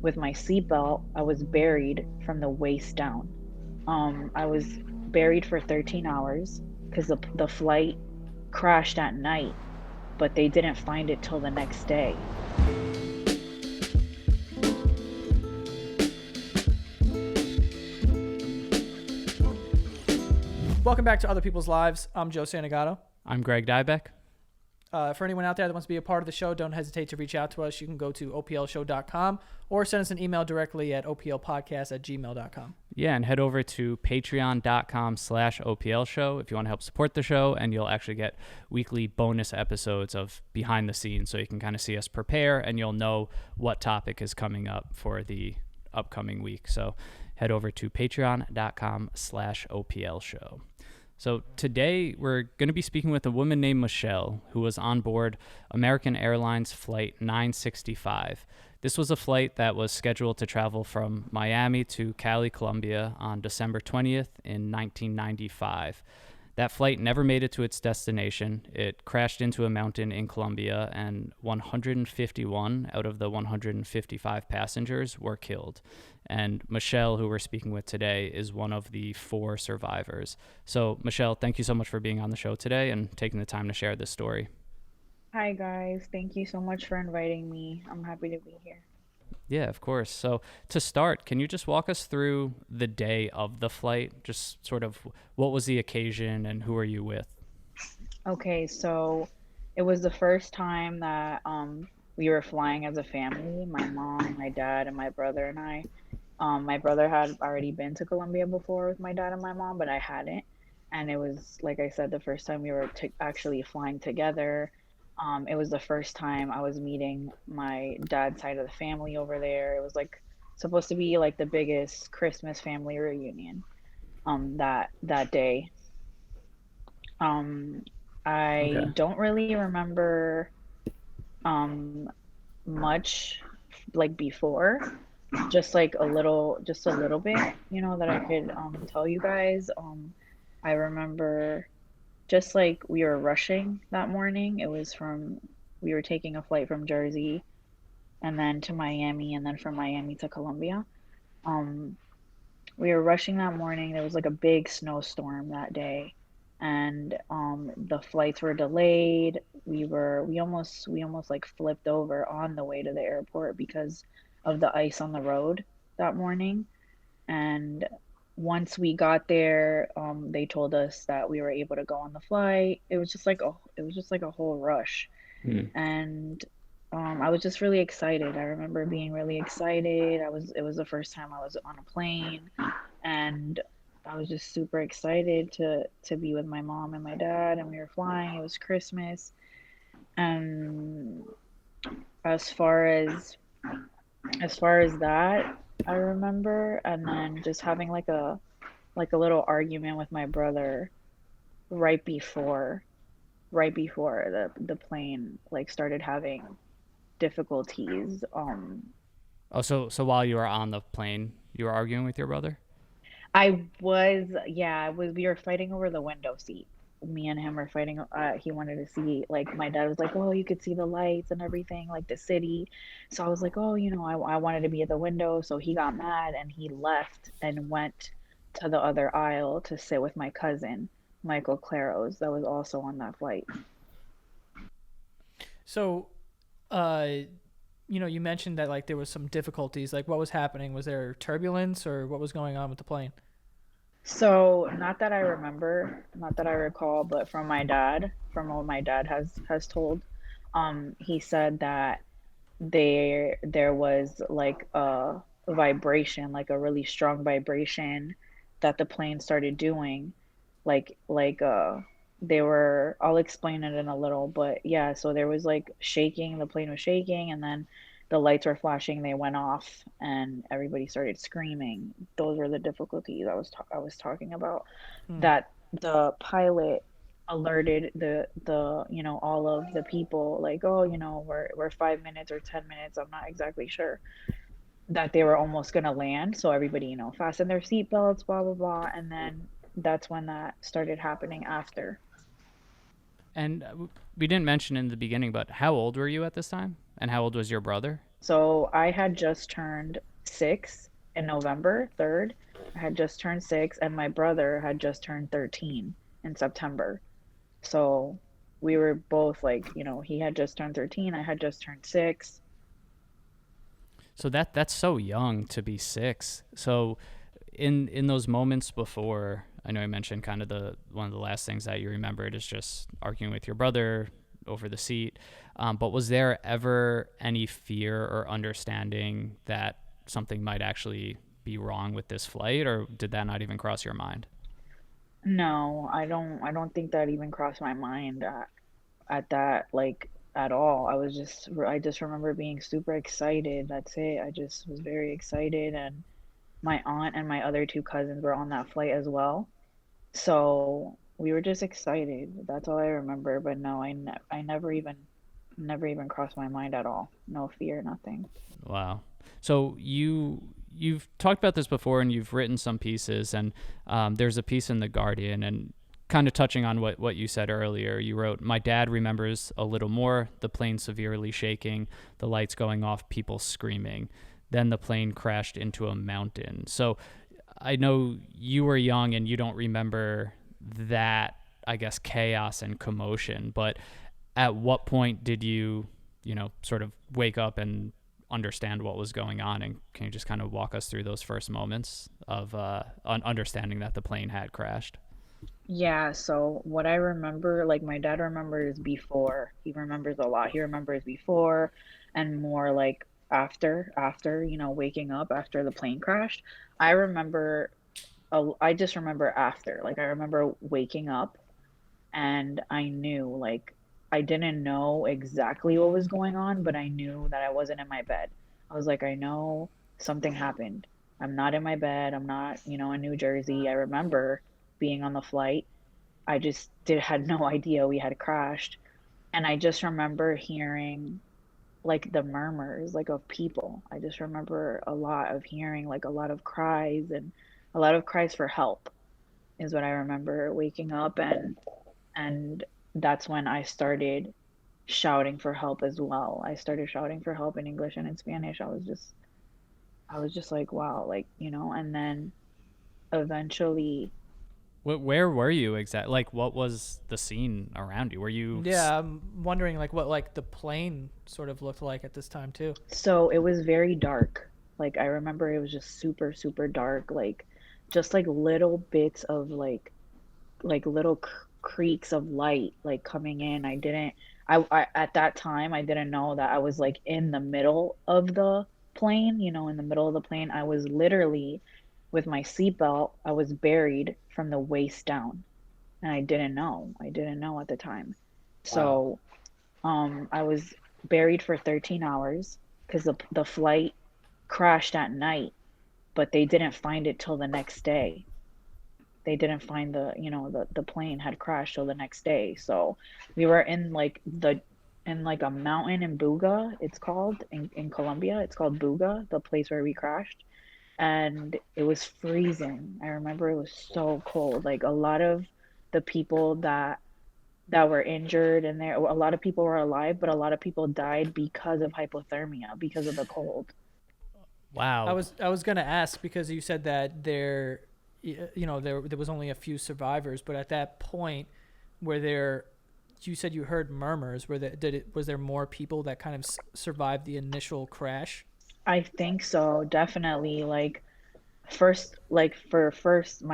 with my seatbelt, I was buried from the waist down. I was buried for 13 hours because the flight crashed at night, but they didn't find it till the next day. Welcome back to Other People's Lives. I'm Joe Santagato. I'm Greg Dybec. For anyone out there that wants to be a part of the show, don't hesitate to reach out to us. You can go to oplshow.com or send us an email directly at oplpodcast@gmail.com. Yeah, and head over to patreon.com/OPL show if you want to help support the show, and you'll actually get weekly bonus episodes of behind the scenes so you can kind of see us prepare and you'll know what topic is coming up for the upcoming week. So head over to patreon.com/OPL show. So today we're going to be speaking with a woman named Michelle who was on board American Airlines Flight 965. This was a flight that was scheduled to travel from Miami to Cali, Colombia on December 20th in 1995. That flight never made it to its destination. It crashed into a mountain in Colombia, and 151 out of the 155 passengers were killed. And Michelle, who we're speaking with today, is one of the 4 survivors. So, Michelle, thank you so much for being on the show today and taking the time to share this story. Hi guys, thank you so much for inviting me. I'm happy to be here. Yeah, of course. So to start, can you just walk us through the day of the flight? Just sort of what was the occasion and who are you with? Okay, so it was the first time that we were flying as a family, my mom, my dad, and my brother and I. My brother had already been to Colombia before with my dad and my mom, but I hadn't. And it was, like I said, the first time we were actually flying together. It was the first time I was meeting my dad's side of the family over there. It was like supposed to be like the biggest Christmas family reunion that day. Um, I Okay. don't really remember um much like before, just a little bit, that I could tell you guys. I remember just like we were rushing that morning. We were taking a flight from Jersey and then to Miami and then from Miami to Colombia. Um, we were rushing that morning. There was like a big snowstorm that day, and the flights were delayed. We almost like flipped over on the way to the airport because of the ice on the road that morning. And once we got there, they told us that we were able to go on the flight. It was just like a whole rush. Hmm. And I was just really excited. I remember being really excited. It was the first time I was on a plane, and I was just super excited to be with my mom and my dad, and we were flying. It was Christmas. And as far as that, I remember, and then just having like a little argument with my brother right before the plane like started having difficulties. Oh, so while you were on the plane, you were arguing with your brother? We were fighting over the window seat. Me and him were fighting. He wanted to see, like, my dad was like, oh, you could see the lights and everything, like the city. So I was like, oh, I wanted to be at the window. So he got mad and he left and went to the other aisle to sit with my cousin, Michael Claros, that was also on that flight. So, you mentioned that like there was some difficulties. Like, what was happening? Was there turbulence or what was going on with the plane? So, not that I remember, not that I recall, but from what my dad has told, he said that there was like a vibration, like a really strong vibration that the plane started doing, like they were. I'll explain it in a little, but yeah, so there was like shaking, the plane was shaking, and then the lights were flashing, they went off, and everybody started screaming. Those were the difficulties I was talking about. Hmm. That the pilot alerted the all of the people, like, oh, we're 5 minutes or 10 minutes, I'm not exactly sure, that they were almost gonna land, so everybody, fastened their seatbelts, blah blah blah, and then that's when that started happening after. And we didn't mention in the beginning, but how old were you at this time? And how old was your brother? So I had just turned 6 in November 3rd. I had just turned 6, and my brother had just turned 13 in September. So we were both like, he had just turned 13, I had just turned 6. So that's so young to be 6. So in those moments before, I know you mentioned kind of the one of the last things that you remembered is just arguing with your brother over the seat. But was there ever any fear or understanding that something might actually be wrong with this flight, or did that not even cross your mind? No, I don't think that even crossed my mind at that, like, at all. I just remember being super excited. That's it. I just was very excited, and my aunt and my other two cousins were on that flight as well. So we were just excited. That's all I remember. But no, I never even crossed my mind at all. No fear, nothing. Wow. So you've talked about this before, and you've written some pieces, and there's a piece in the Guardian, and kind of touching on what you said earlier. You wrote, "My dad remembers a little more: the plane severely shaking, the lights going off, people screaming. Then the plane crashed into a mountain." So I know you were young and you don't remember that, I guess, chaos and commotion, but at what point did you sort of wake up and understand what was going on? And can you just kind of walk us through those first moments of understanding that the plane had crashed? Yeah, so what I remember, like my dad remembers before. He remembers a lot. He remembers before and more like after, waking up after the plane crashed. I remember I just remember after. Like I remember waking up and I knew, like, I didn't know exactly what was going on, but I knew that I wasn't in my bed. I was like, I know something happened. I'm not in my bed. I'm not, in New Jersey. I remember being on the flight. I just did had no idea we had crashed. And I just remember hearing like the murmurs like of people. I just remember a lot of hearing like a lot of cries and a lot of cries for help is what I remember waking up, and that's when I started shouting for help as well. I started shouting for help in English and in Spanish. I was just like, wow, like, and then eventually, Where were you exactly? Like, what was the scene around you? Were you? Yeah, I'm wondering like what like the plane sort of looked like at this time too. so it was very dark. Like I remember it was just super, super dark, like just like little bits of like little creaks of light like coming in. I didn't I at that time I didn't know that I was like in the middle of the plane, in the middle of the plane. I was literally with my seatbelt, I was buried from the waist down, and I didn't know. I didn't know at the time. Wow. So, I was buried for 13 hours because the flight crashed at night, but they didn't find it till the next day. They didn't find the plane had crashed till the next day. So we were in like a mountain in Buga, it's called in Colombia. It's called Buga, the place where we crashed. And it was freezing. I remember it was so cold. Like a lot of the people that were injured and there a lot of people were alive, but a lot of people died because of hypothermia, because of the cold. I Wow. was I was gonna ask because you said that there was only a few survivors, but at that point, were there? You said you heard murmurs. Was there more people that kind of survived the initial crash? I think so, definitely. Like first, my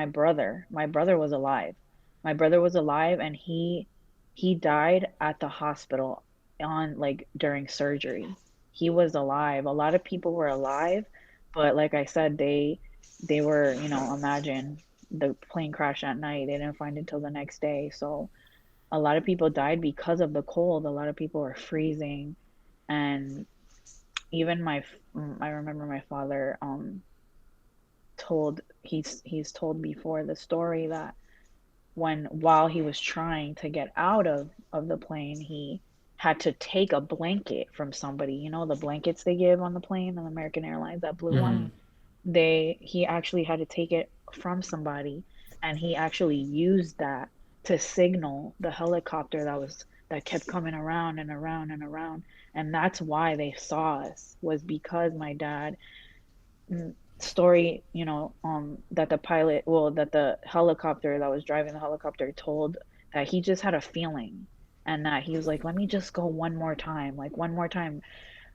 brother was alive. My brother was alive, and he died at the hospital on like during surgery. He was alive. A lot of people were alive, but like I said, they were, imagine the plane crash at night. They didn't find it till the next day. So a lot of people died because of the cold. A lot of people were freezing, and even I remember my father he's told before the story that while he was trying to get out of the plane, he had to take a blanket from somebody. You know the blankets they give on the plane on American Airlines, that blue one. Mm-hmm. Mm-hmm. He actually had to take it from somebody, and he actually used that to signal the helicopter that kept coming around and around and around. And that's why they saw us, was because my dad, story, that the pilot, well, that the helicopter that was driving the helicopter told, that he just had a feeling, and that he was like, let me just go one more time, like one more time.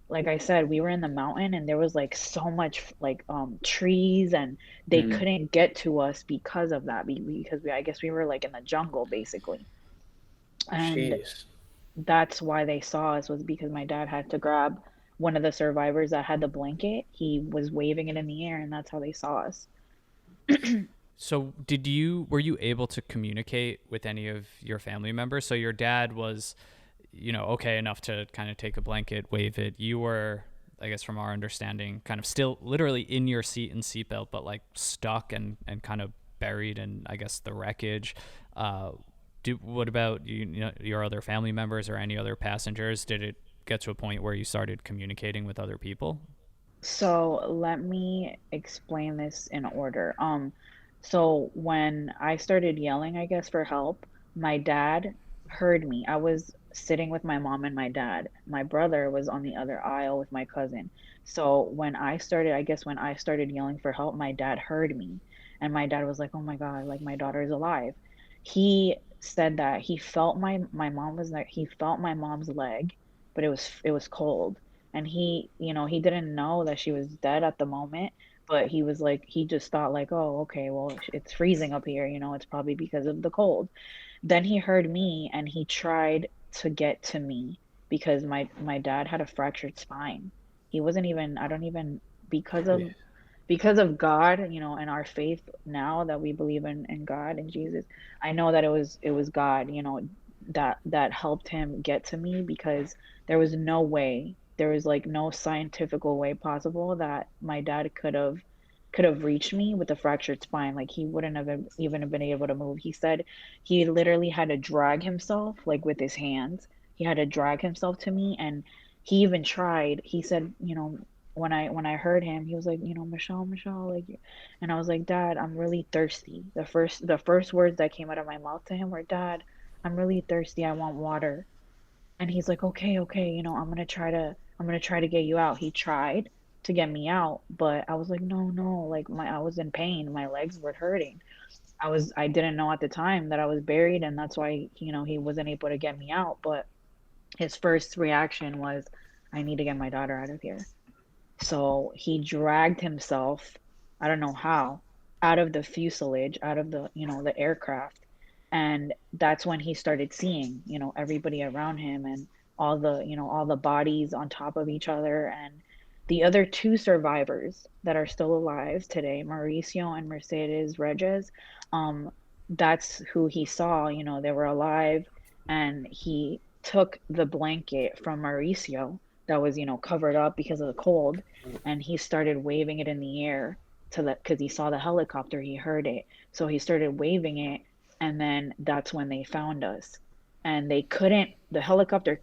Like I said, we were in the mountain and there was like so much like trees, and they Mm. couldn't get to us because of that, because I guess we were like in the jungle basically. And Jeez. that's why they saw us, was because my dad had to grab one of the survivors that had the blanket. He was waving it in the air, and that's how they saw us. So were you able to communicate with any of your family members? So your dad was, okay enough to kind of take a blanket, wave it. You were, I guess from our understanding, kind of still literally in your seat and seatbelt, but like stuck and kind of buried in, I guess, the wreckage. What about your other family members or any other passengers? Did it get to a point where you started communicating with other people? So let me explain this in order. So when I started yelling, I guess, for help, my dad heard me. I was sitting with my mom and my dad. My brother was on the other aisle with my cousin. So when I started yelling for help, my dad heard me. And my dad was like, "Oh my God, like my daughter is alive." He said that he felt my mom was there. He felt my mom's leg, but it was cold, and he didn't know that she was dead at the moment, but he was like, he just thought like, oh, okay, well, it's freezing up here, it's probably because of the cold. Then he heard me and he tried to get to me, because my dad had a fractured spine. He wasn't even I don't even because Yeah. of because of God, and our faith, now that we believe in God and Jesus. I know that it was God, that helped him get to me, because there was like no scientifical way possible that my dad could have reached me with a fractured spine. Like, he wouldn't have even been able to move. He said he literally had to drag himself, like with his hands. He had to drag himself to me, and he even tried. He said, when I heard him, he was like, Michelle, Michelle, like, and I was like, Dad, I'm really thirsty. The first words that came out of my mouth to him were, Dad, I'm really thirsty. I want water. And he's like, okay, okay, I'm gonna try to get you out. He tried to get me out, but I was like, no, no, like, I was in pain. My legs were hurting. I didn't know at the time that I was buried, and that's why, he wasn't able to get me out. But his first reaction was, I need to get my daughter out of here. So he dragged himself, I don't know how, out of the fuselage, out of the aircraft. And that's when he started seeing, everybody around him, and all the bodies on top of each other. And the other two survivors that are still alive today, Mauricio and Mercedes Regis, um, that's who he saw, they were alive. And he took the blanket from Mauricio that was, covered up because of the cold, and he started waving it in the air because he saw the helicopter, he heard it. So he started waving it, and then that's when they found us. And the helicopter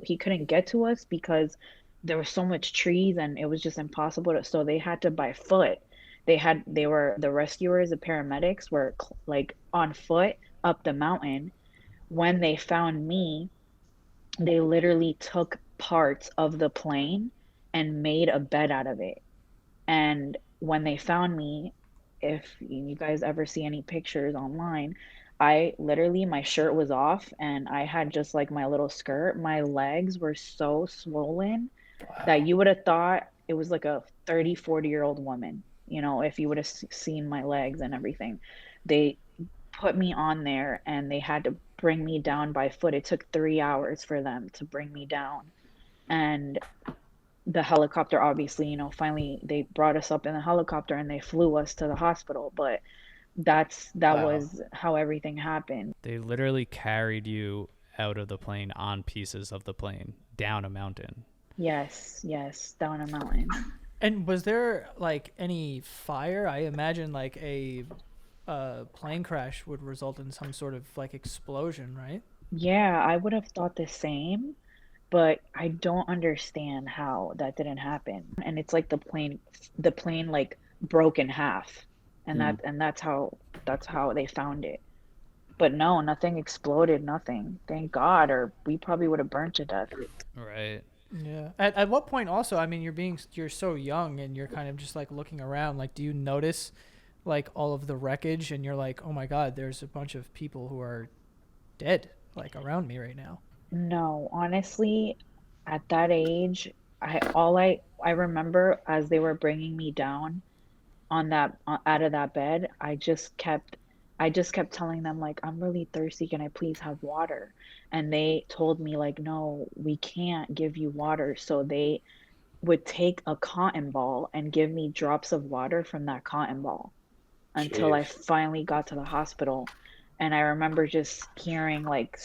he couldn't get to us, because there was so much trees, and it was just impossible so they had to by foot. The rescuers, the paramedics were like on foot up the mountain. When they found me, they literally took parts of the plane and made a bed out of it. And when they found me, if you guys ever see any pictures online, I literally, my shirt was off and I had just like my little skirt. My legs were so swollen that Wow. you would have thought it was like a 30, 40-year-old woman, if you would have seen my legs and everything. They put me on there and they had to bring me down by foot. It took 3 hours for them to bring me down. And the helicopter, obviously, finally they brought us up in the helicopter and they flew us to the hospital. But that Wow. was how everything happened. They literally carried you out of the plane on pieces of the plane down a mountain. Yes, yes, down a mountain. And was there like any fire? I imagine like a plane crash would result in some sort of like explosion, right? Yeah, I would have thought the same, but I don't understand how that didn't happen. And it's like the plane like broke in half. And Mm. that's how they found it. But no, nothing exploded, nothing. Thank God, or we probably would have burnt to death. Right. Yeah. At what point also, I mean, you're so young and you're kind of just like looking around, like do you notice like all of the wreckage and you're like, "Oh my god, there's a bunch of people who are dead like around me right now." No, honestly, at that age, I remember as they were bringing me down on that out of that bed, I just kept telling them like I'm really thirsty, can I please have water? And they told me like no, we can't give you water. So they would take a cotton ball and give me drops of water from that cotton ball until I Jeez. finally got to the hospital. And I remember just hearing like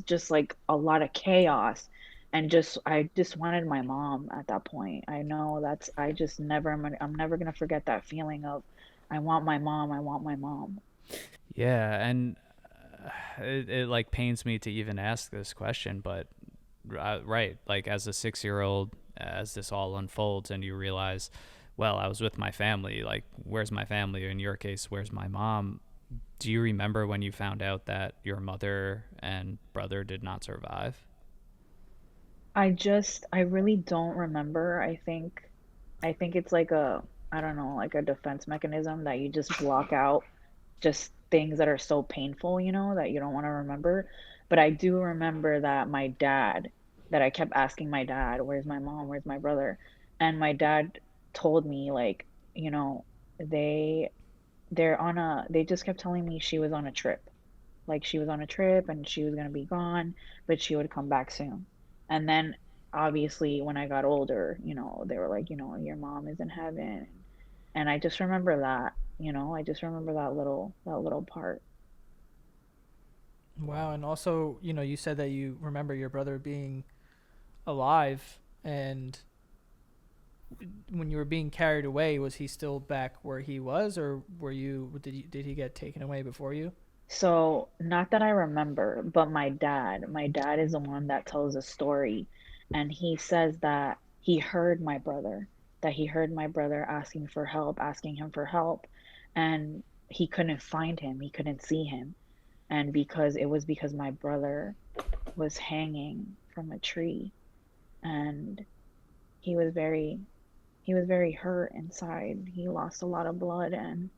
just like a lot of chaos and just I just wanted my mom at that point. I know that's I just never I'm never gonna forget that feeling of I want my mom, I want my mom. Yeah, and it like pains me to even ask this question, but right, like as a 6 year old, as this all unfolds and you realize, well, I was with my family, like where's my family? In your case, where's my mom? Do you remember when you found out that your mother and brother did not survive? I really don't remember. I think it's like a I don't know, like a defense mechanism that you just block out just things that are so painful, you know, that you don't want to remember. But I do remember that my dad, that I kept asking my dad, where's my mom? Where's my brother? And my dad told me, like, you know, they, they just kept telling me she was on a trip. Like she was on a trip and she was going to be gone, but she would come back soon. And then obviously when I got older, you know, they were like, you know, your mom is in heaven. And I just remember that, you know, I just remember that little part. Wow, and also, you said that you remember your brother being alive, and when you were being carried away, was he still back where he was, or did he get taken away before you? So, not that I remember, but my dad is the one that tells a story, and he says that he heard my brother asking for help, asking him for help, and he couldn't find him, he couldn't see him, and because my brother was hanging from a tree, and he was very he was very hurt inside. He lost a lot of blood and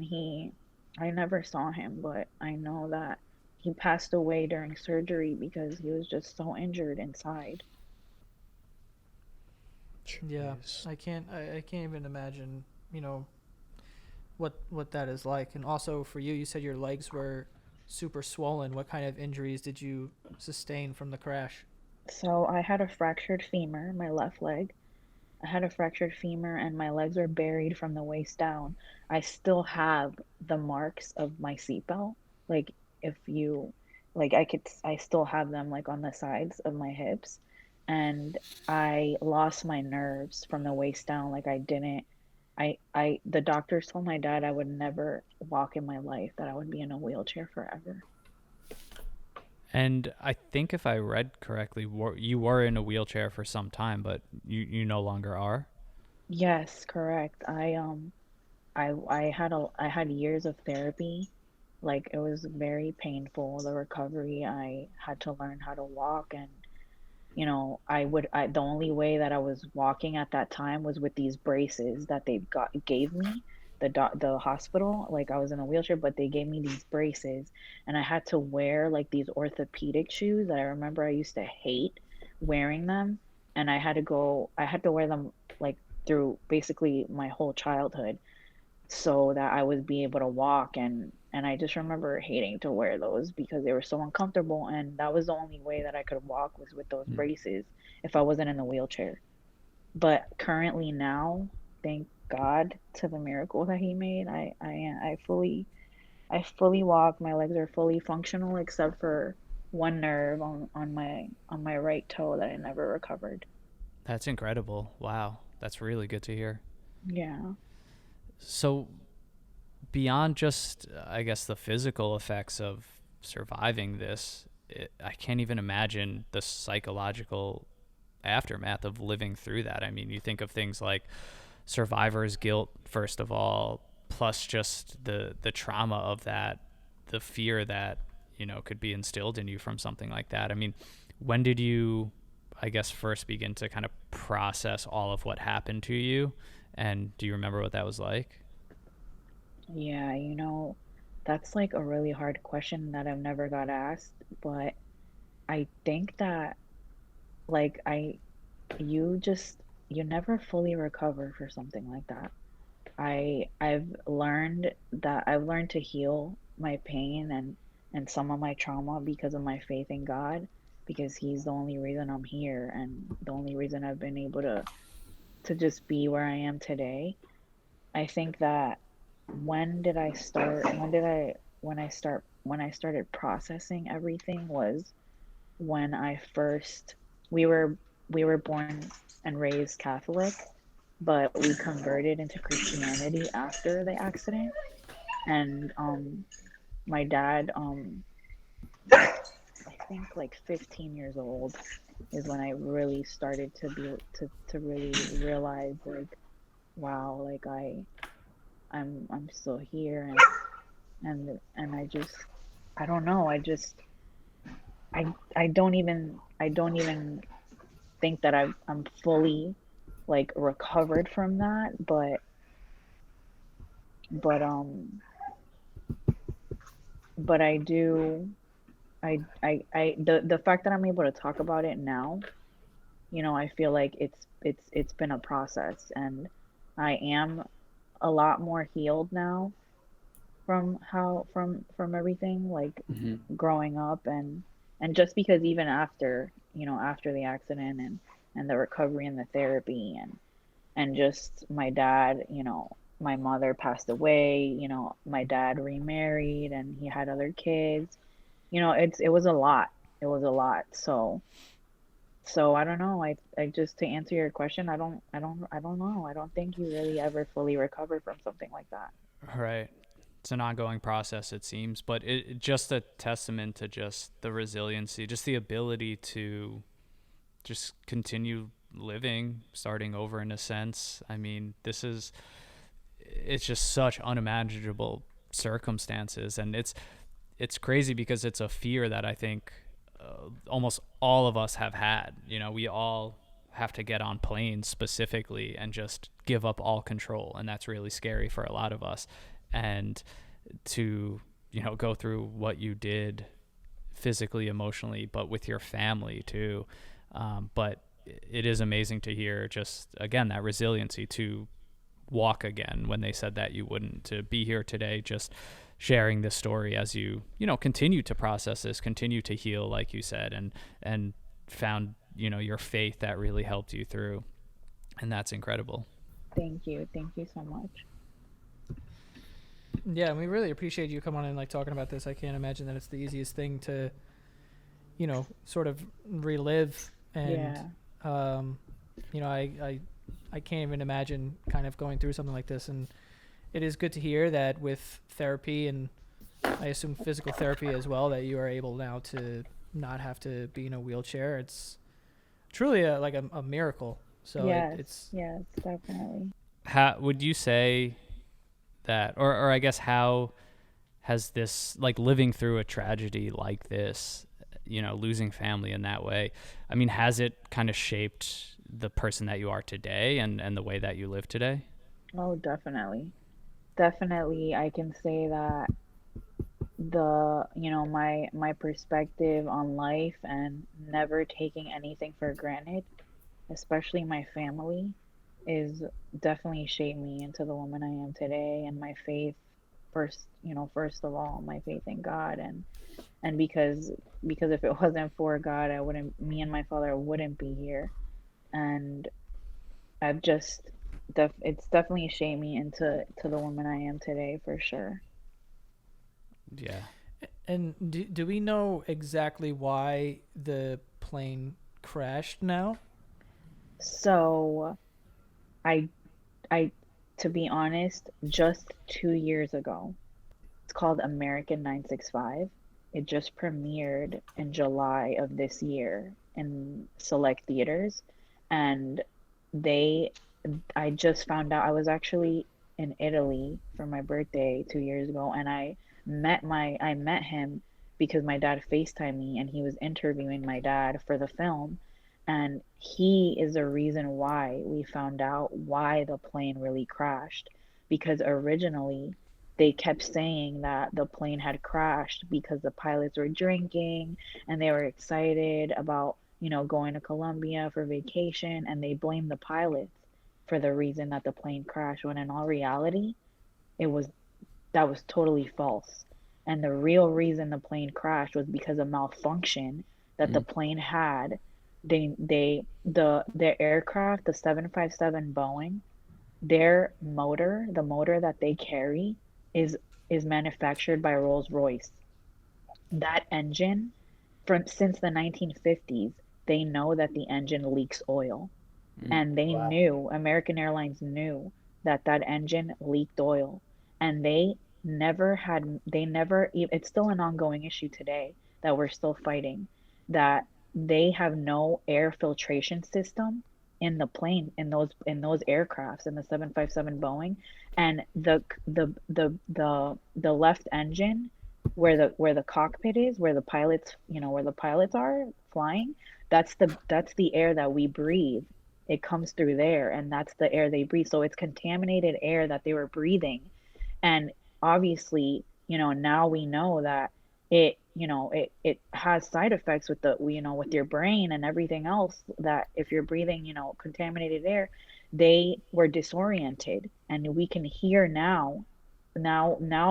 he I never saw him, but I know that he passed away during surgery because he was just so injured inside. Yeah, Jeez. I can't even imagine, you know, what that is like. And also for you, you said your legs were super swollen. What kind of injuries did you sustain from the crash? So I had a fractured femur, my left leg. I had a fractured femur and my legs are buried from the waist down. I still have the marks of my seatbelt. Like if you like I still have them like on the sides of my hips. And I lost my nerves from the waist down. Like I didn't the doctors told my dad I would never walk in my life, that I would be in a wheelchair forever. And I think if I read correctly, you were in a wheelchair for some time, but you no longer are. Yes, correct. I had years of therapy. Like it was very painful, the recovery. I had to learn how to walk and you know, the only way that I was walking at that time was with these braces that they gave me, the hospital. Like I was in a wheelchair, but they gave me these braces and I had to wear like these orthopedic shoes that I remember I used to hate wearing them and I had to wear them like through basically my whole childhood so that I would be able to walk and I just remember hating to wear those because they were so uncomfortable and that was the only way that I could walk was with those Mm. braces if I wasn't in the wheelchair. But currently now, thank God to the miracle that he made, I fully walk. My legs are fully functional except for one nerve on my right toe that I never recovered. That's incredible. Wow, that's really good to hear. Yeah. So beyond just, I guess, the physical effects of surviving this, I can't even imagine the psychological aftermath of living through that. I mean, you think of things like survivor's guilt, first of all, plus just the trauma of that the fear that, could be instilled in you from something like that. I mean, when did you, I guess, first begin to kind of process all of what happened to you? And do you remember what that was like? Yeah, that's like a really hard question that I've never got asked, but I think that like you just you never fully recover for something like that. I've learned to heal my pain and some of my trauma because of my faith in God, because he's the only reason I'm here and the only reason I've been able to just be where I am today. I think that when I started processing everything was when I first we were we were born and raised Catholic, but we converted into Christianity after the accident. And my dad, I think like 15 years old is when I really started to really realize like, wow, like I'm still here, and I don't know, I don't even think that I'm fully like recovered from that, but but I do the fact that I'm able to talk about it now, I feel like it's been a process, and I am a lot more healed now from everything, like Hmm. growing up, and just because even after, after the accident and the recovery and the therapy and just my dad, my mother passed away, my dad remarried and he had other kids. It was a lot. It was a lot. So I don't know. I just, to answer your question, I don't know. I don't think you really ever fully recover from something like that. Right. It's an ongoing process, it seems, but it just a testament to just the resiliency, just the ability to just continue living, starting over in a sense. I mean, it's just such unimaginable circumstances, and it's crazy because it's a fear that I think almost all of us have had. We all have to get on planes specifically and just give up all control, and that's really scary for a lot of us. And to go through what you did physically, emotionally, but with your family too. But it is amazing to hear just again that resiliency to walk again when they said that you wouldn't, to be here today just sharing this story as continue to process this, continue to heal like you said, and found your faith that really helped you through, and that's incredible. Thank you. Thank you so much. Yeah, and we really appreciate you coming on and like talking about this. I can't imagine that it's the easiest thing to, sort of relive. And Yeah. um, I can't even imagine kind of going through something like this. And it is good to hear that with therapy, and I assume physical therapy as well, that you are able now to not have to be in a wheelchair. It's truly like a miracle. So Yes. it's Yes, definitely. How would you say that, or I guess how has this, like living through a tragedy like this, losing family in that way, I mean, has it kind of shaped the person that you are today, and the way that you live today? Oh, definitely. Definitely, I can say that my perspective on life and never taking anything for granted, especially my family, is definitely shaped me into the woman I am today, and my faith first of all, my faith in God, and because if it wasn't for God, I wouldn't me and my father wouldn't be here. And I've just it's definitely shaped me into the woman I am today for sure. Yeah. And do we know exactly why the plane crashed now? So I I to be honest, just 2 years ago, it's called American 965. It just premiered in July of this year in select theaters, and they I just found out. I was actually in Italy for my birthday 2 years ago, and I I met him because my dad FaceTimed me and he was interviewing my dad for the film. And he is the reason why we found out why the plane really crashed. Because originally they kept saying that the plane had crashed because the pilots were drinking and they were excited about, going to Colombia for vacation, and they blamed the pilots for the reason that the plane crashed, when in all reality, it was that was totally false. And the real reason the plane crashed was because of malfunction that the Mm. plane had. Their aircraft, the 757 Boeing, their motor, the motor that they carry, is is manufactured by Rolls-Royce. That engine, from since the 1950s, they know that the engine leaks oil. Mm. And they Wow. knew, American Airlines knew that that engine leaked oil. And they never, it's still an ongoing issue today that we're still fighting, that they have no air filtration system in the plane, in those aircrafts, in the 757 Boeing. And the left engine, where the cockpit is, where the pilots are flying, that's the air that we breathe. It comes through there, and that's the air they breathe. So it's contaminated air that they were breathing. And obviously, now we know that it has side effects with with your brain and everything else, that if you're breathing, contaminated air, they were disoriented. And we can hear now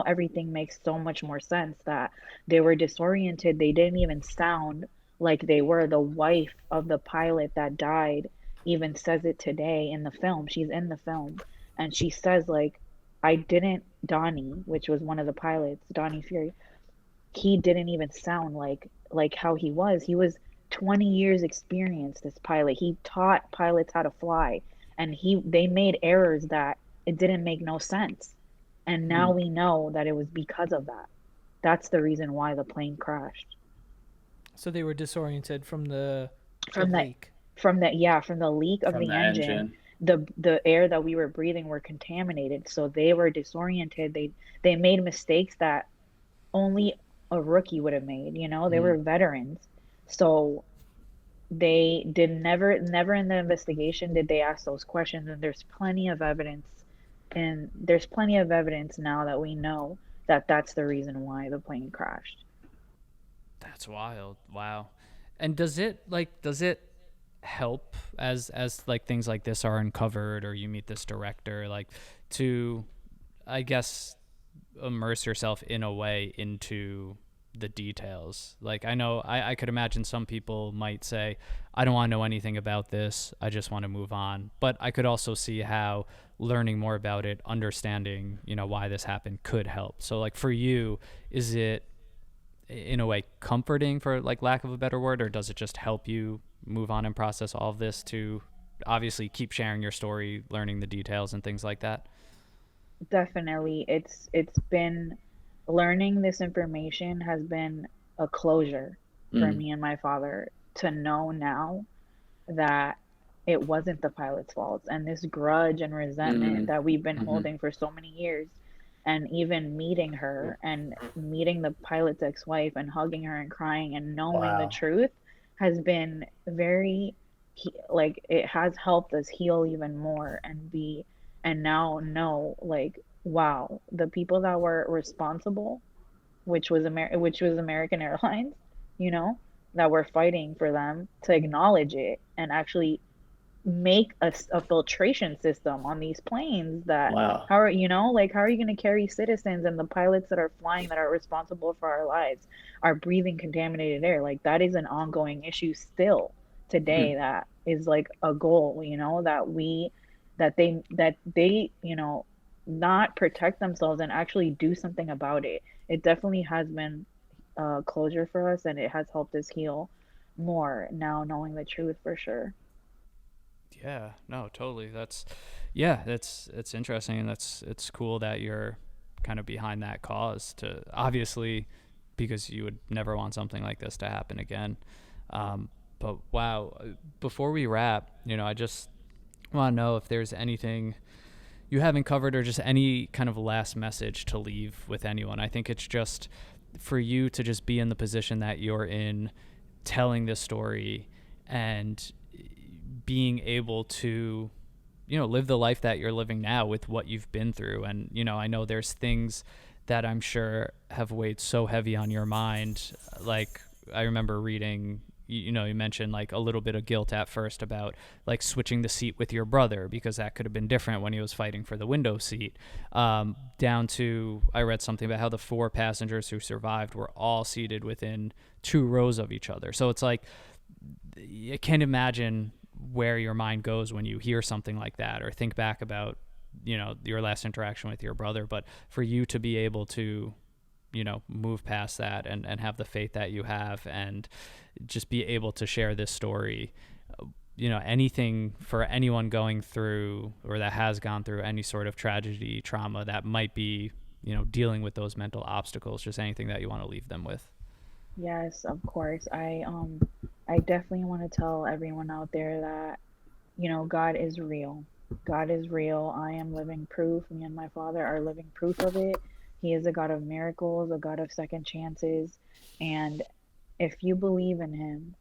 everything makes so much more sense, that they were disoriented. They didn't even sound like they were. The wife of the pilot that died even says it today in the film. She's in the film, and she says, like, I didn't Donnie, which was one of the pilots, Donnie Fury, he didn't even sound like how he was. He was 20 years experience, this pilot. He taught pilots how to fly, and they made errors that it didn't make no sense. And now Mm. we know that it was because of that. That's the reason why the plane crashed. So they were disoriented from the From that leak. from the leak of From the the engine, engine. the air that we were breathing were contaminated. So they were disoriented. They made mistakes that only a rookie would have made, they Mm. were veterans. So they did never in the investigation did they ask those questions. And there's plenty of evidence now that we know that that's the reason why the plane crashed. That's wild. Wow. And does it help as like things like this are uncovered or you meet this director, like, to, I guess, immerse yourself in a way into the details? Like, I know I could imagine some people might say, I don't want to know anything about this, I just want to move on. But I could also see how learning more about it, understanding, why this happened, could help. So, like, for you, is it in a way comforting, for like lack of a better word, or does it just help you move on and process all of this to obviously keep sharing your story, learning the details and things like that? Definitely, it's been learning this information has been a closure for Mm. me and my father, to know now that it wasn't the pilot's fault. And this grudge and resentment Mm. that we've been Mm-hmm. holding for so many years, and even meeting her and meeting the pilot's ex-wife and hugging her and crying and knowing the Wow. truth, has been very like, it has helped us heal even more, and now know, like, wow, the people that were responsible, which was American Airlines, you know, that were fighting for them to acknowledge it and actually make a filtration system on these planes. That Wow. how are like, how are you going to carry citizens, and the pilots that are flying, that are responsible for our lives, are breathing contaminated air? Like, that is an ongoing issue still Hmm. today. That is like a goal, that they not protect themselves and actually do something about it. It definitely has been closure for us, and it has helped us heal more now, knowing the truth for sure. Yeah, no, totally. Yeah, it's interesting, and it's cool that you're kind of behind that cause, to obviously, because you would never want something like this to happen again. But wow, before we wrap, I just want to know if there's anything you haven't covered, or just any kind of last message to leave with anyone. I think it's just for you to just be in the position that you're in, telling this story and being able to, live the life that you're living now with what you've been through. And, I know there's things that I'm sure have weighed so heavy on your mind. Like, I remember reading, you mentioned like a little bit of guilt at first about like switching the seat with your brother, because that could have been different when he was fighting for the window seat, down to, I read something about how the 4 passengers who survived were all seated within 2 rows of each other. So it's like, I can't imagine where your mind goes when you hear something like that, or think back about, your last interaction with your brother. But for you to be able to, move past that and have the faith that you have, and just be able to share this story, anything for anyone going through, or that has gone through any sort of tragedy, trauma, that might be, dealing with those mental obstacles, just anything that you want to leave them with. Yes, of course. I definitely want to tell everyone out there that, God is real. God is real. I am living proof. Me and my father are living proof of it. He is a God of miracles, a God of second chances. And if you believe in him,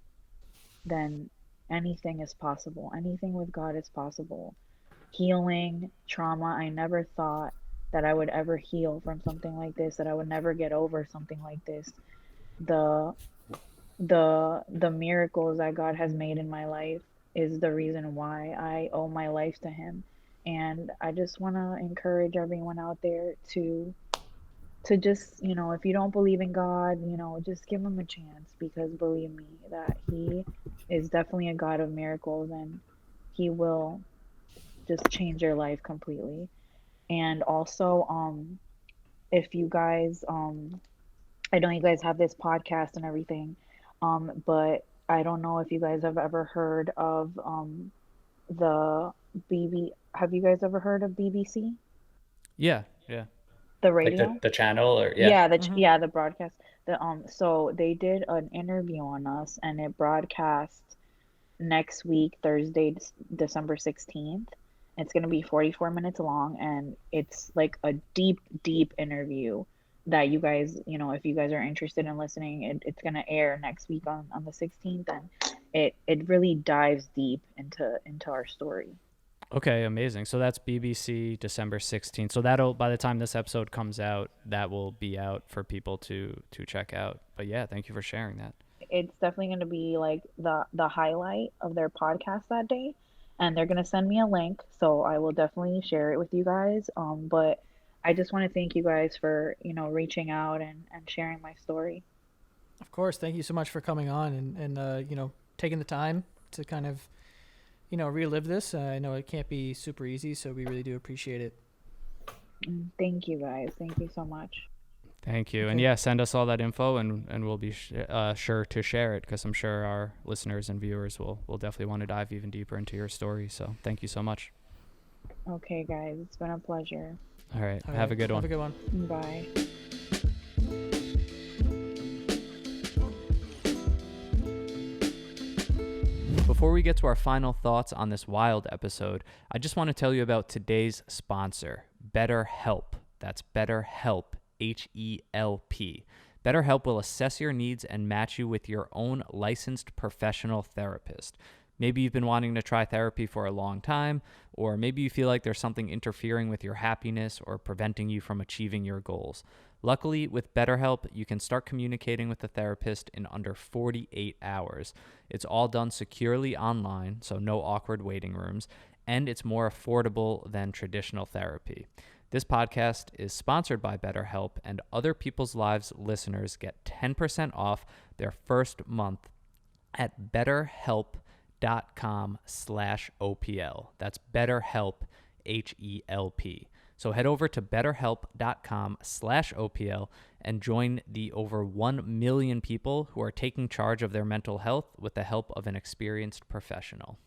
then anything is possible. Anything with God is possible. Healing, trauma, I never thought that I would ever heal from something like this, that I would never get over something like this. The the miracles that God has made in my life is the reason why I owe my life to him. And I just want to encourage everyone out there to just, if you don't believe in God, just give him a chance, because believe me that he is definitely a God of miracles, and he will just change your life completely. And also, if you guys, I know you guys have this podcast and everything, but I don't know if you guys have ever heard of the have you guys ever heard of BBC? Yeah. Yeah. The Like radio? the channel, or yeah. Yeah, Mm-hmm. the broadcast. So they did an interview on us, and it broadcast next week, Thursday, December 16th. It's going to be 44 minutes long, and it's like a deep, deep interview that you guys, if you guys are interested in listening, it's going to air next week on the 16th, and it really dives deep into our story. Okay, amazing. So that's BBC, December 16th. So that'll, by the time this episode comes out, that will be out for people to check out. But yeah, thank you for sharing that. It's definitely going to be like the highlight of their podcast that day, and they're going to send me a link, so I will definitely share it with you guys. But I just want to thank you guys for reaching out and sharing my story. Of course. Thank you so much for coming on and taking the time to kind of relive this. I know it can't be super easy, so we really do appreciate it. Thank you guys. Thank you so much. Thank you. Okay. And yeah, send us all that info, and we'll be sure to share it, because I'm sure our listeners and viewers will definitely want to dive even deeper into your story. So thank you so much. Okay, guys. It's been a pleasure. All right. All Have right, a good one. Have a good one. Bye. Before we get to our final thoughts on this wild episode, I just want to tell you about today's sponsor, BetterHelp. That's BetterHelp, H-E-L-P. BetterHelp will assess your needs and match you with your own licensed professional therapist. Maybe you've been wanting to try therapy for a long time, or maybe you feel like there's something interfering with your happiness or preventing you from achieving your goals. Luckily, with BetterHelp, you can start communicating with the therapist in under 48 hours. It's all done securely online, so no awkward waiting rooms, and it's more affordable than traditional therapy. This podcast is sponsored by BetterHelp, and Other People's Lives listeners get 10% off their first month at betterhelp.com/OPL. That's BetterHelp, H-E-L-P. So head over to betterhelp.com/OPL and join the over 1 million people who are taking charge of their mental health with the help of an experienced professional.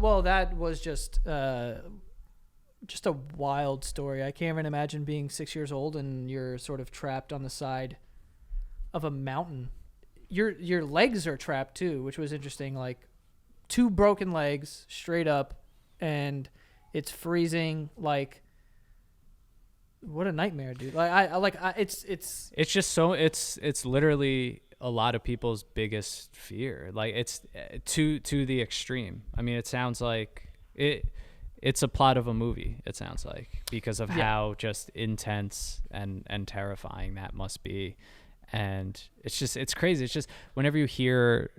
Well, that was just a wild story. I can't even imagine being 6 years old and you're sort of trapped on the side of a mountain. Your legs are trapped too, which was interesting. Like 2 broken legs straight up, and it's freezing. Like, what a nightmare, dude. It's just so it's literally a lot of people's biggest fear. Like, it's to the extreme. I mean, it sounds like it's a plot of a movie, it sounds like, because of how just intense and terrifying that must be. And it's crazy. It's just whenever you hear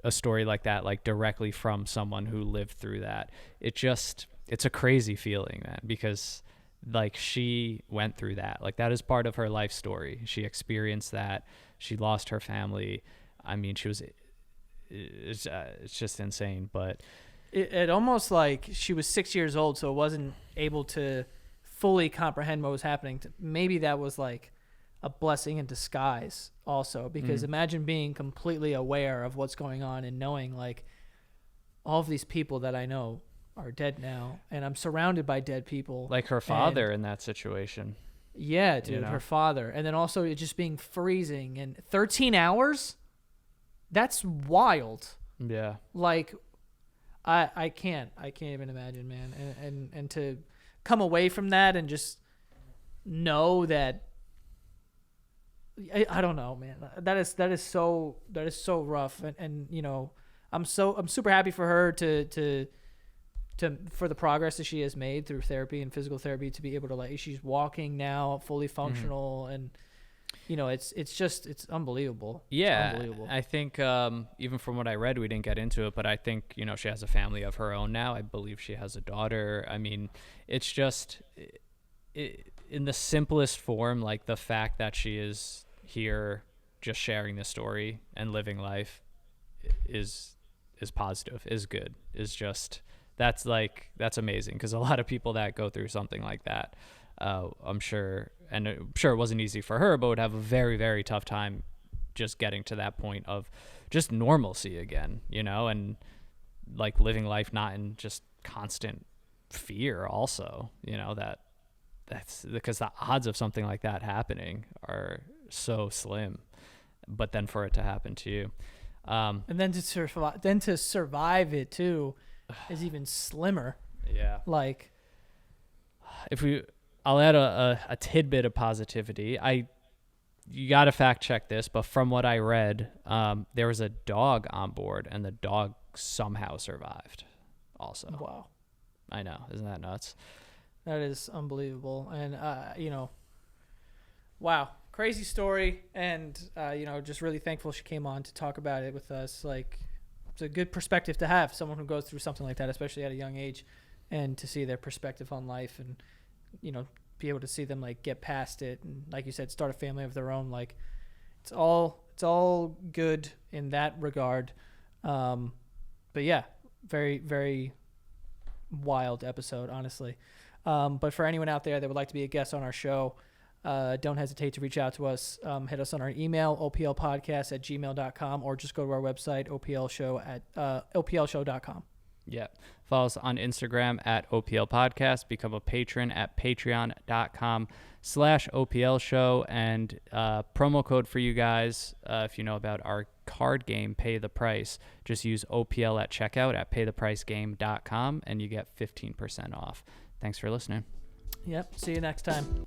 a story like that, like directly from someone who lived through that, it's a crazy feeling, man, because like she went through that. Like, that is part of her life story. She experienced that. She lost her family. I mean, it's just insane. But it almost like she was 6 years old, so wasn't able to fully comprehend what was happening. Maybe that was like a blessing in disguise also, because imagine being completely aware of what's going on and knowing like all of these people that I know are dead now, and I'm surrounded by dead people. Like her father in that situation. Yeah, dude, her father. And then also it just being freezing and 13 hours. That's wild. Yeah. Like, I can't even imagine, man. And to come away from that and just know that, I don't know, man. That is so rough. And you know, I'm super happy for her to for the progress that she has made through therapy and physical therapy, to be able to, like, she's walking now, fully functional, and you know, it's unbelievable. Yeah, it's unbelievable. I think even from what I read, we didn't get into it, but I think, you know, she has a family of her own now. I believe she has a daughter. I mean, it's just in the simplest form, like the fact that she is here just sharing this story and living life is positive, is good, is just, that's amazing, because a lot of people that go through something like that, I'm sure it wasn't easy for her, but would have a very, very tough time just getting to that point of just normalcy again, you know, and like living life not in just constant fear also, you know, that's because the odds of something like that happening are so slim, but then for it to happen to you, and then to survive it too is even slimmer. Yeah. Like, I'll add a tidbit of positivity. You got to fact check this, but from what I read, there was a dog on board, and the dog somehow survived also. Wow. I know. Isn't that nuts? That is unbelievable. And, you know, wow. Crazy story. And, you know, just really thankful she came on to talk about it with us. Like, it's a good perspective to have, someone who goes through something like that, especially at a young age, and to see their perspective on life, and, you know, be able to see them like get past it, and like you said, start a family of their own. Like, it's all good in that regard. But yeah, very, very wild episode, honestly. But for anyone out there that would like to be a guest on our show, don't hesitate to reach out to us. Hit us on our email, oplpodcast@gmail.com, or just go to our website, oplshow.com. Yeah. Follow us on Instagram at OPL Podcast. Become a patron at patreon.com/OPL Show. And promo code for you guys, if you know about our card game, Pay the Price, just use OPL at checkout at paythepricegame.com, and you get 15% off. Thanks for listening. Yep. See you next time.